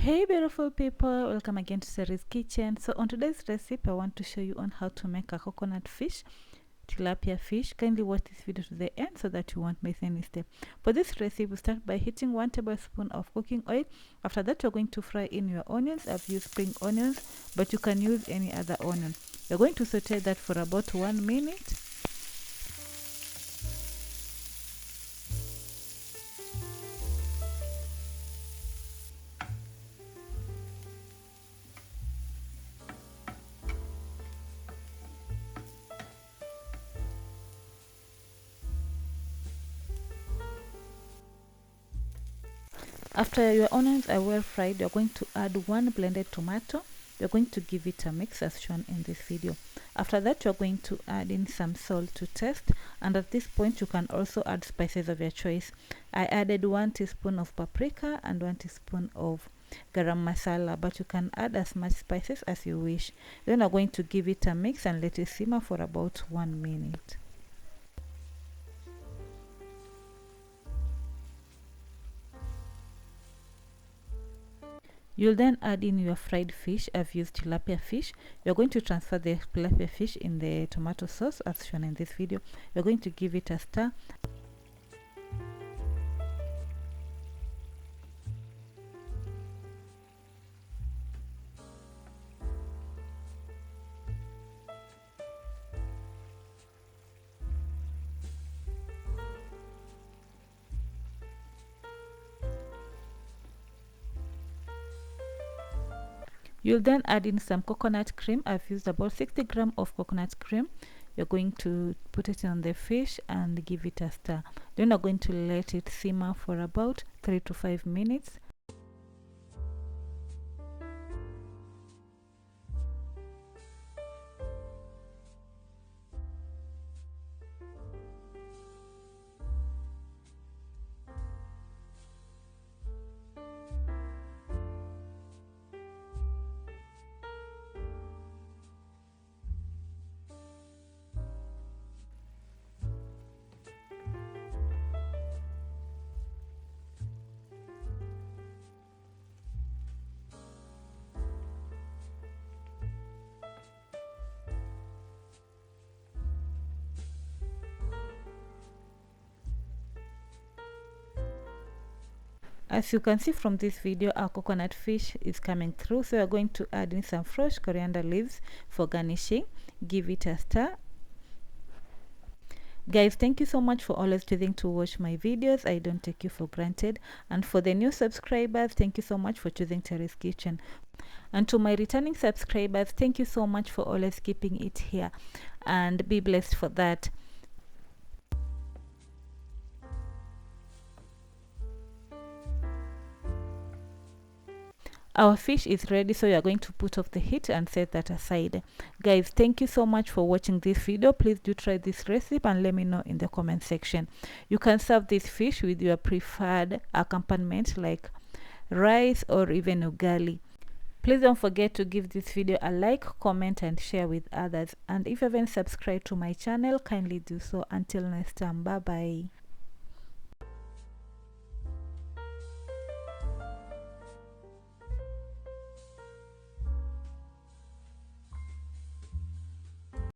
Hey beautiful people, welcome again to Sari's Kitchen. So on today's recipe I want to show you on how to make a coconut fish, tilapia fish. Kindly watch this video to the end so that you won't miss any step. For this recipe, we start by heating 1 tablespoon of cooking oil. After that, you're going to fry in your onions. I've used spring onions, but you can use any other onion. You're going to saute that for about 1 minute. After your onions are well fried, you're going to add 1 blended tomato. You're going to give it a mix as shown in this video. After that, you're going to add in some salt to taste, and at this point you can also add spices of your choice. I added 1 teaspoon of paprika and 1 teaspoon of garam masala, but you can add as much spices as you wish. Then I'm going to give it a mix and let it simmer for about 1 minute. You'll then add in your fried fish. I've used tilapia fish. You're going to transfer the tilapia fish in the tomato sauce as shown in this video. You're going to give it a stir. You'll then add in some coconut cream. I've used about 60 grams of coconut cream. You're going to put it on the fish and give it a stir. Then you're going to let it simmer for about 3 to 5 minutes. As you can see from this video, our coconut fish is coming through. So we're going to add in some fresh coriander leaves for garnishing. Give it a stir. Guys, thank you so much for always choosing to watch my videos. I don't take you for granted. And for the new subscribers, thank you so much for choosing Terry's Kitchen. And to my returning subscribers, thank you so much for always keeping it here, and be blessed for that. Our fish is ready, so you are going to put off the heat and set that aside. Guys, thank you so much for watching this video. Please do try this recipe and let me know in the comment section. You can serve this fish with your preferred accompaniment like rice or even ugali. Please don't forget to give this video a like, comment and share with others. And if you haven't subscribed to my channel, kindly do so. Until next time, bye bye.